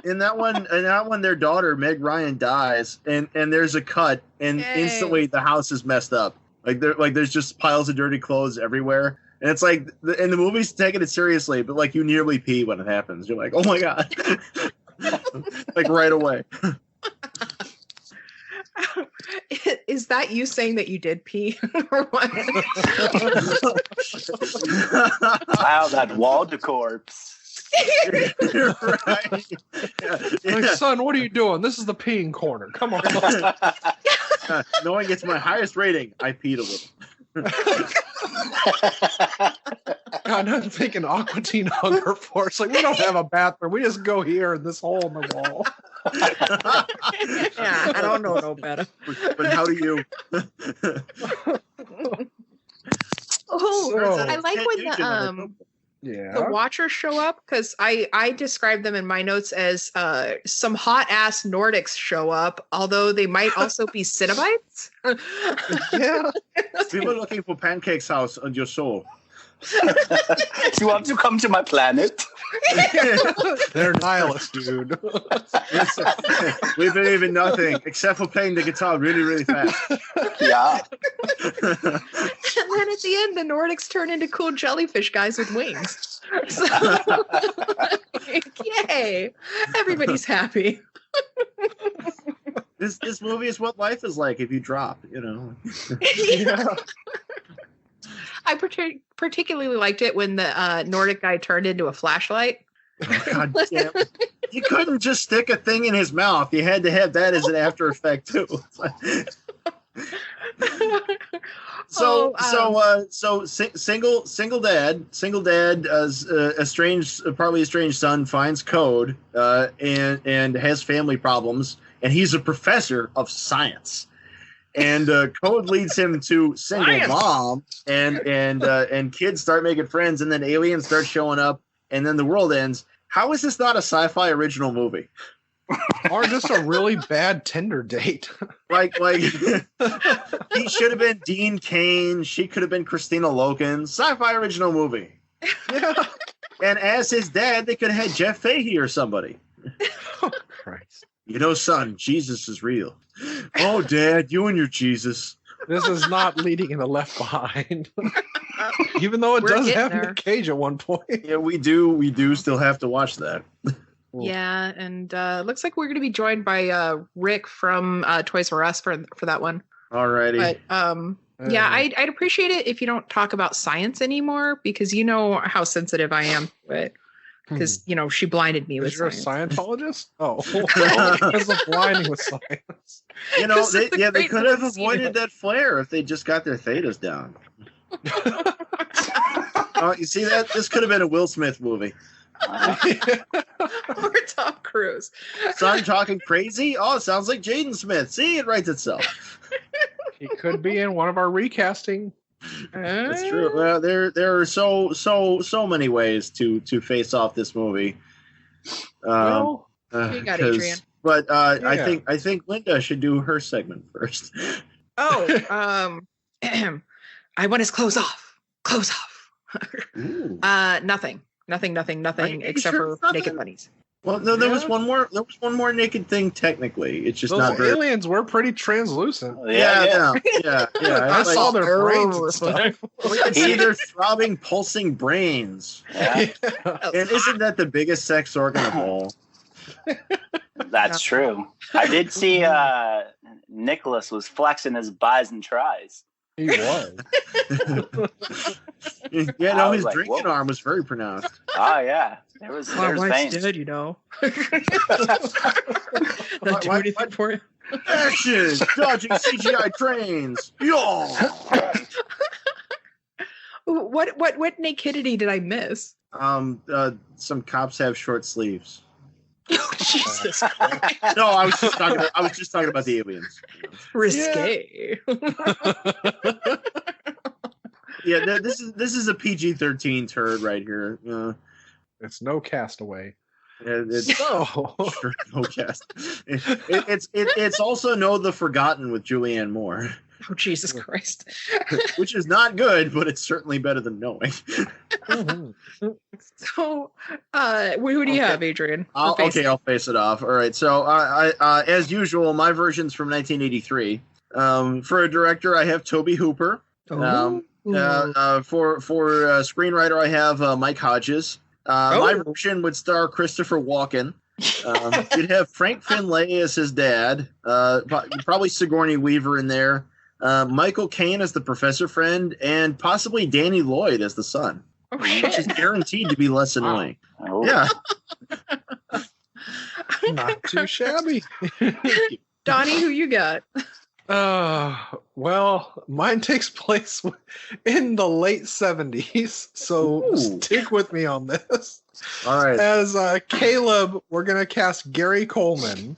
In that one, their daughter Meg Ryan dies, and there's a cut, and instantly the house is messed up. Like there's just piles of dirty clothes everywhere, And it's like, and the movie's taking it seriously, but like you nearly pee when it happens. You're like, oh my God. Like right away. Is that you saying that you did pee or what? Wow, that wall corpse. Right. Yeah. Like, son, what are you doing? This is the peeing corner. Come on. Knowing it's my highest rating, I peed a little. God, I'm thinking Aqua Teen Hunger Force. Like, we don't have a bathroom. We just go here in this hole in the wall. Yeah, I don't know no better. But how do you? Oh, I like when the Watchers show up, because I describe them in my notes as some hot ass Nordics show up, although they might also be Cenobites. Yeah, we were looking for Pancake's house on your soul. You want to come to my planet? They're nihilists, dude. We believe in nothing except for playing the guitar really, really fast. Yeah. And then at the end, the Nordics turn into cool jellyfish guys with wings. So, yay! Everybody's happy. This movie is what life is like if you drop, you know. Yeah. I particularly liked it when the Nordic guy turned into a flashlight. Oh, God damn. You couldn't just stick a thing in his mouth. You had to have that as an after effect too. Single dad, probably estranged son finds code and has family problems, and he's a professor of science. And code leads him to single mom, and kids start making friends, and then aliens start showing up, and then the world ends. How is this not a sci-fi original movie? Or just a really bad Tinder date. Like he should have been Dean Cain. She could have been Christina Loken. Sci-fi original movie. Yeah. And as his dad, they could have had Jeff Fahey or somebody. Oh, Christ. You know, son, Jesus is real. Oh, Dad, you and your Jesus. This is not leading into Left Behind. Even though it We're does getting have there. Nick Cage at one point. Yeah, we do still have to watch that. Yeah, and looks like we're going to be joined by Rick from Toys R Us for that one. Alrighty. But yeah, I'd appreciate it if you don't talk about science anymore, because you know how sensitive I am to it. Because she blinded me with You're science. a Scientologist? Oh, because of blinding with science. You know, they great could have movie. avoided that flare if they just got their thetas down. You see that? This could have been a Will Smith movie. Or Tom Cruise. Son talking crazy? Oh, it sounds like Jaden Smith. See, it writes itself. He could be in one of our recasting. That's true. Well, there are so many ways to face off this movie. You got Adrian. But I think Linda should do her segment first. Oh, I want his clothes off. Clothes off. Nothing except for naked bunnies. Well, no, there was one more. There was one more naked thing. Technically, it's just Those not very. aliens were pretty translucent. Yeah. I saw their brains and stuff. We can see their throbbing, pulsing brains. Yeah, And isn't that the biggest sex organ of all? that's true. I did see Nicholas was flexing his buys and tries. He was. Yeah, no, his like, drinking whoa. arm was very pronounced. Oh yeah, there was veins. dead, you know. What- anything for you. Action! Dodging CGI trains. Yo! What nakedity did I miss? Some cops have short sleeves. Oh, Jesus. No, I was just talking about the aliens. Risque. Yeah, this is a PG-13 turd right here. It's no Castaway. It's No. sure, no cast. It's also No the Forgotten with Julianne Moore, Oh, Jesus Christ. which is not good, but it's certainly better than knowing. So, who do you have, Adrian? I'll face it off. All right. So, I as usual, my version's from 1983. For a director, I have Tobe Hooper. For screenwriter, I have Mike Hodges. My version would star Christopher Walken. You'd have Frank Finlay as his dad. Probably Sigourney Weaver in there. Michael Caine as the professor friend, and possibly Danny Lloyd as the son, which is guaranteed to be less annoying. Oh. Yeah. Not too shabby. Donnie, who you got? Well, mine takes place in the late 70s, so stick with me on this. All right. As Caleb, we're going to cast Gary Coleman.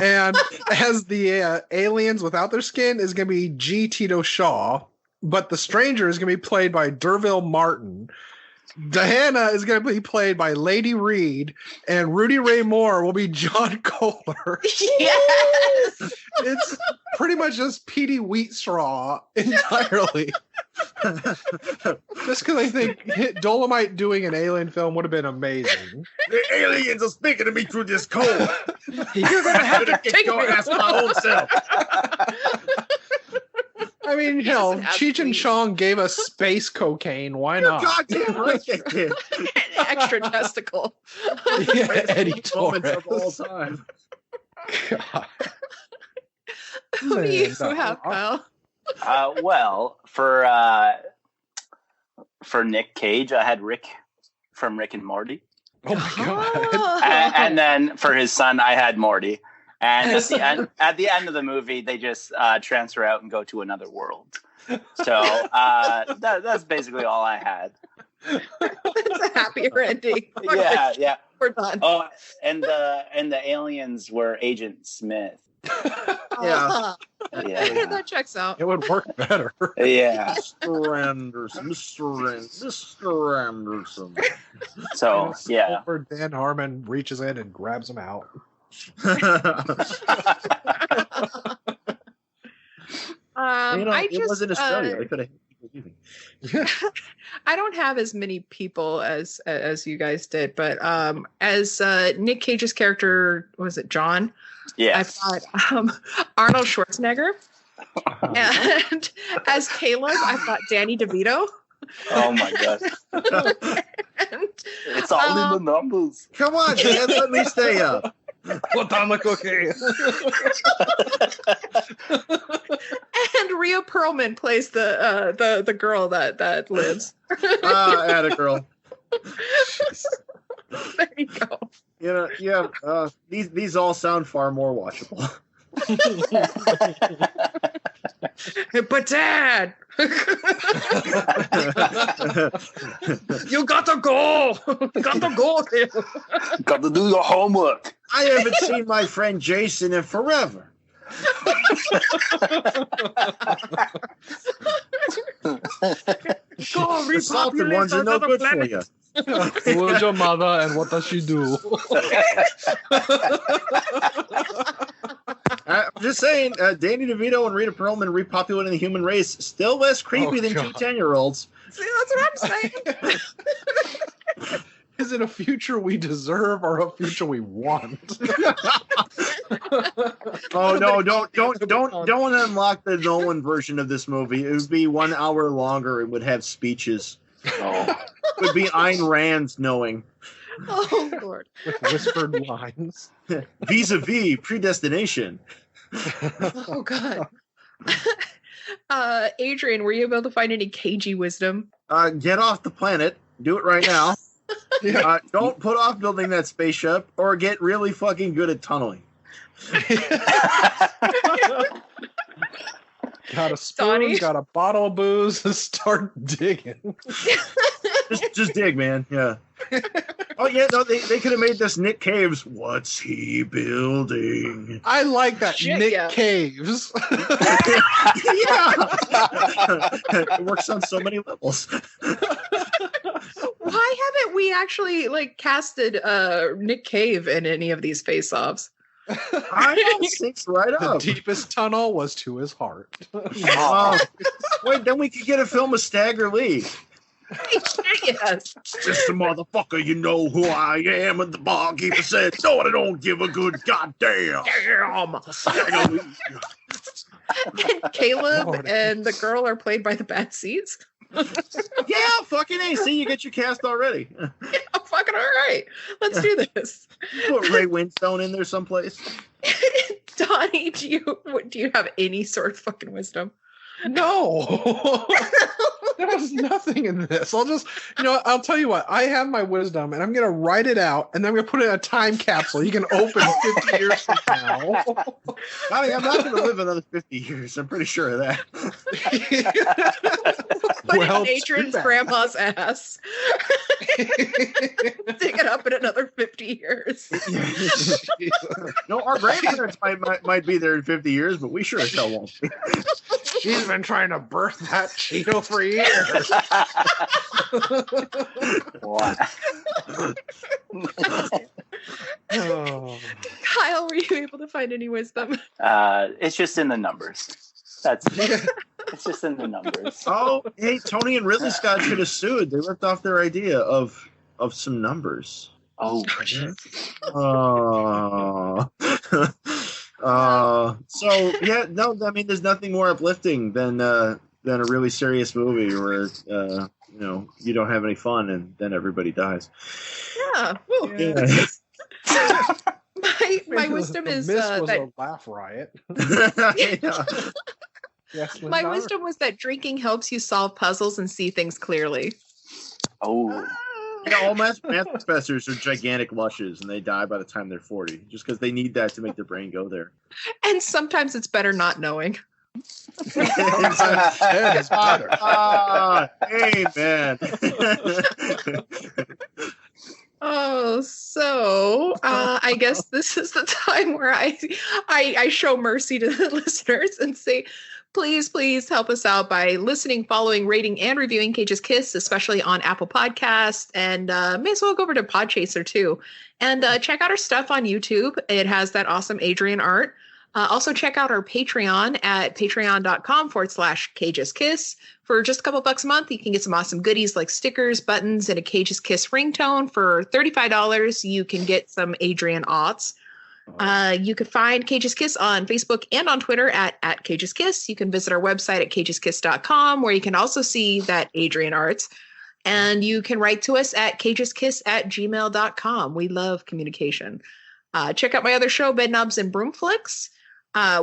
And as the aliens without their skin is going to be G. Tito Shaw, but the stranger is going to be played by Derville Martin. Diana is going to be played by Lady Reed, and Rudy Ray Moore will be John Kohler. Yes! It's pretty much just Petey Wheatstraw entirely. Just because I think Dolomite doing an alien film would have been amazing. The aliens are speaking to me through this code. You're going to have to take Go me. ask my own self. I mean, hell, Cheech and Chong gave us space cocaine. Why not? Goddamn right they did. Extra testicle. Yeah, Eddie Moments Torres. of all time. God. Who do you have, Kyle? Well, for Nick Cage, I had Rick from Rick and Morty, Oh my god. and then for his son, I had Morty. And at the end of the movie, they just transfer out and go to another world. So that's basically all I had. It's a happier ending. Yeah. We're done. Oh, and the aliens were Agent Smith. Yeah. Yeah. That checks out. It would work better. Yeah. Mr. Anderson. Mr. Anderson. So yeah. Or Dan Harmon reaches in and grabs him out. It wasn't Australia. They could have people leaving. I don't have as many people as you guys did, but as Nick Cage's character, was it John? Yes. I thought Arnold Schwarzenegger, and as Caleb, I thought Danny DeVito. Oh my god. And, It's all in the numbers. Come on, man. Let me stay up. Put on the cocaine. and Rhea Perlman plays the girl that lives. Atta girl. There you go. These all sound far more watchable. But Dad, you got to go. Got to go. Got to do your homework. I haven't seen my friend Jason in forever. Go The salted ones are no good for you. Who is your mother and what does she do? I'm just saying, Danny DeVito and Rita Perlman repopulating the human race still less creepy than two 10-year-olds. See, that's what I'm saying. Is it a future we deserve or a future we want? Oh no! Don't unlock the Nolan version of this movie. It would be 1 hour longer. It would have speeches. Oh. It would be Ayn Rand's knowing. Oh Lord. With whispered lines. Vis-a-vis predestination. Oh God. Adrian, were you able to find any cagey wisdom? Get off the planet. Do it right now. Don't put off building that spaceship or get really fucking good at tunneling. Got a spoon, Donnie? got a bottle of booze, start digging. Just dig, man. Yeah. Oh yeah, no, they could have made this Nick Cave's What's He Building? I like that. Shit, Nick yeah. Caves. Yeah. It works on so many levels. Why haven't we actually casted Nick Cave in any of these face-offs? I know, sinks right The up. deepest tunnel was to his heart. Oh, wait, then we could get a film of Stagger Lee. Yes. Just a motherfucker, you know who I am. And the barkeeper said, no, I don't give a good goddamn. Damn. Stagger Lee. And Caleb Lord. and the girl are played by the Bad Seeds. Yeah, fucking A. See, you get your cast already. Yeah, fucking all right. Let's do this. Put Ray Winstone in there someplace. Donnie, do you have any sort of fucking wisdom? No, there's nothing in this. I'll tell you what. I have my wisdom, and I'm gonna write it out, and then I'm gonna put it in a time capsule. You can open 50 years from now. Donnie, I'm not going to live another 50 years. I'm pretty sure of that. Put Well, it in Adrian's too bad. grandma's ass. Dig it up in another 50 years. No, our grandparents might be there in 50 years, but we sure as hell won't be. She's been trying to birth that Cheeto for years. Oh. Kyle, were you able to find any wisdom? It's just in the numbers. That's it. It's just in the numbers. Oh, hey, Tony and Ridley Scott should have sued. They ripped off their idea of some numbers. Oh, So yeah, no, I mean, there's nothing more uplifting than a really serious movie where you don't have any fun and then everybody dies. Yeah. Woo. Yeah. My wisdom is Miss was that a laugh riot. Yeah. Yes, my Linda? wisdom was that drinking helps you solve puzzles and see things clearly. oh, Yeah, all math professors are gigantic lushes, and they die by the time they're 40, just because they need that to make their brain go there. And sometimes it's better not knowing. Yes, better. Amen. Oh, so I guess this is the time where I show mercy to the listeners and say, please help us out by listening, following, rating, and reviewing Cage's Kiss, especially on Apple Podcasts. And may as well go over to Podchaser too. And check out our stuff on YouTube. It has that awesome Adrian art. Also check out our Patreon at patreon.com/Cage's Kiss. For just a couple bucks a month, you can get some awesome goodies like stickers, buttons, and a Cage's Kiss ringtone. For $35, you can get some Adrian aughts. You can find Cage's Kiss on Facebook and on Twitter at Cage's Kiss. You can visit our website at cageskiss.com, where you can also see that Adrian arts. And you can write to us at cageskiss@gmail.com. We love communication. Check out my other show, Bedknobs and Broomflicks.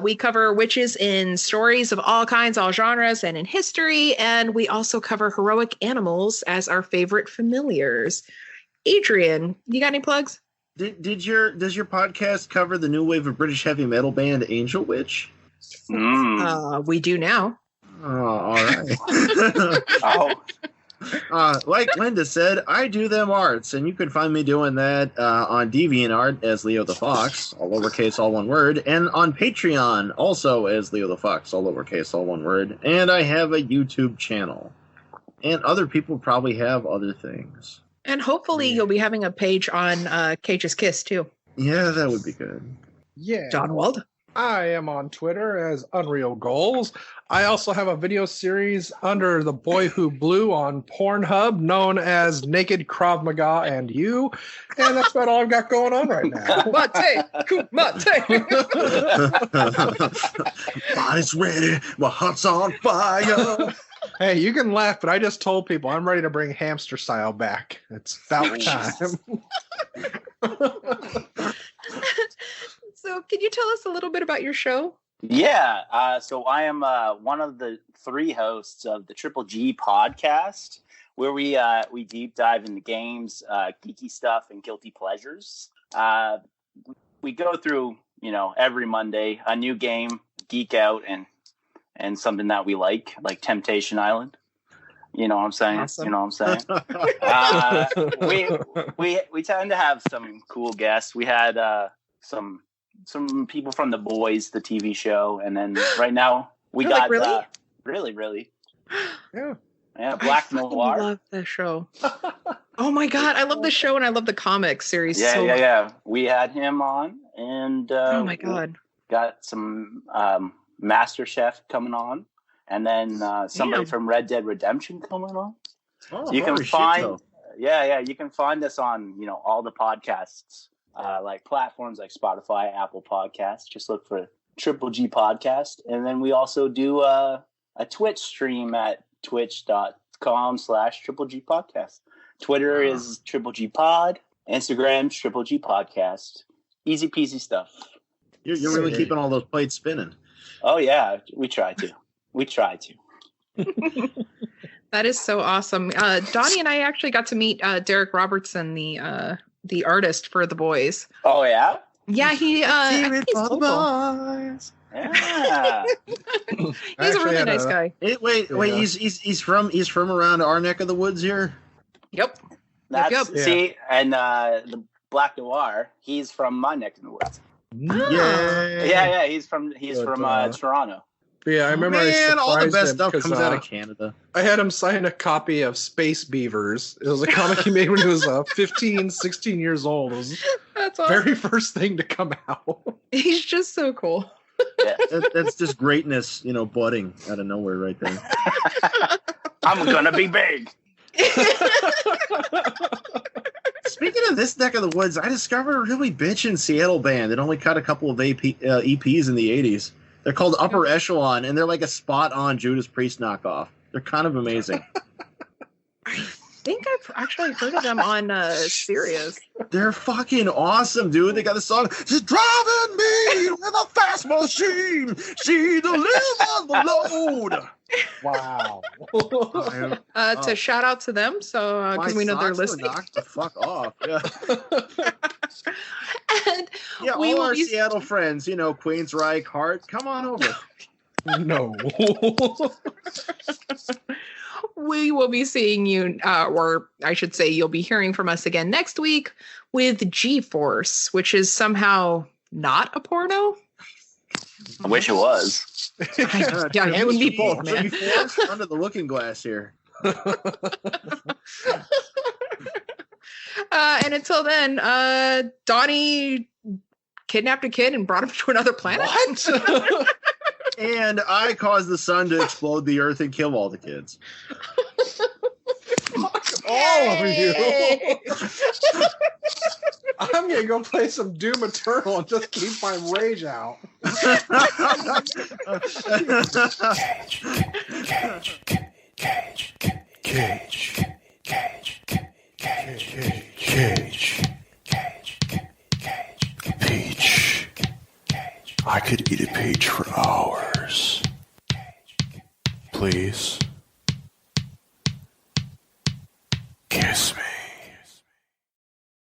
We cover witches in stories of all kinds, all genres, and in history. And we also cover heroic animals as our favorite familiars. Adrian, you got any plugs? Does your podcast cover the new wave of British heavy metal band Angel Witch? We do now. Oh, all right. oh, Like Linda said, I do them arts, and you can find me doing that on DeviantArt as Leo the Fox, all lowercase, all one word, and on Patreon also as Leo the Fox, all lowercase, all one word. And I have a YouTube channel, and other people probably have other things. And hopefully you'll be having a page on Cage's Kiss too. Yeah, that would be good. Yeah. Donwald. I am on Twitter as Unreal Goals. I also have a video series under The Boy Who Blew on Pornhub known as Naked Krav Maga and You. And that's about all I've got going on right now. Body's ready, my heart's on fire. Hey, you can laugh, but I just told people I'm ready to bring hamster style back. It's about time. So can you tell us a little bit about your show? yeah. So I am one of the 3 hosts of the Triple G podcast, where we deep dive into games, geeky stuff, and guilty pleasures. We go through, every Monday a new game, geek out, and something that we like Temptation Island. You know what I'm saying? Awesome. You know what I'm saying? We tend to have some cool guests. We had some people from The Boys, the TV show, and then right now we You're got like, really Yeah. Black I Noir. love the show. Oh my god, I love the show and I love the comic series. Yeah. We had him on, and Oh my god. got some Master Chef coming on, and then somebody Damn. from Red Dead Redemption coming on. Oh, You can holy shit, find, though. you can find us on all the podcasts, like platforms like Spotify, Apple Podcasts. Just look for Triple G Podcast. And then we also do a Twitch stream at twitch.com/Triple G Podcast. Twitter is Triple G Pod. Instagram, Triple G Podcast. Easy peasy stuff. You're really keeping all those plates spinning. Oh, yeah. We try to. That is so awesome. Donnie and I actually got to meet Derek Robertson, the artist for The Boys. Oh, yeah? Yeah, he's local. Yeah. He's a really nice guy. Wait, he's from around our neck of the woods here. Yep. See, and the Black Noir, he's from my neck of the woods. Yeah. He's from Toronto. Yeah, I remember. All the best stuff comes out of Canada. I had him sign a copy of Space Beavers. It was a comic he made when he was 15, 16 years old. It was That's the awesome. very first thing to come out. He's just so cool. Yeah. That's just greatness, budding out of nowhere right there. I'm gonna be big. Speaking of this neck of the woods, I discovered a really bitchin' Seattle band that only cut a couple of EPs in the 80s. They're called Upper Echelon, and they're like a spot-on Judas Priest knockoff. They're kind of amazing. I think I've actually heard of them on Sirius. They're fucking awesome, dude. They got a song, "She's driving me with a fast machine. She delivers the load." Wow. To shout out to them, so because we know they're listening. Knocked the fuck off. Yeah, And yeah. we All will our be- Seattle friends, Queensryche, Hart, come on over. No. we will be seeing you, or I should say, you'll be hearing from us again next week with G-Force, which is somehow not a porno. I wish it was. Yeah, it would be both, man. Under the looking glass here. And until then, Donnie kidnapped a kid and brought him to another planet. What? And I caused the sun to explode the earth and kill all the kids. All of you. I'm gonna go play some Doom Eternal and just keep my rage out. Peach. I could eat a peach for hours. Please.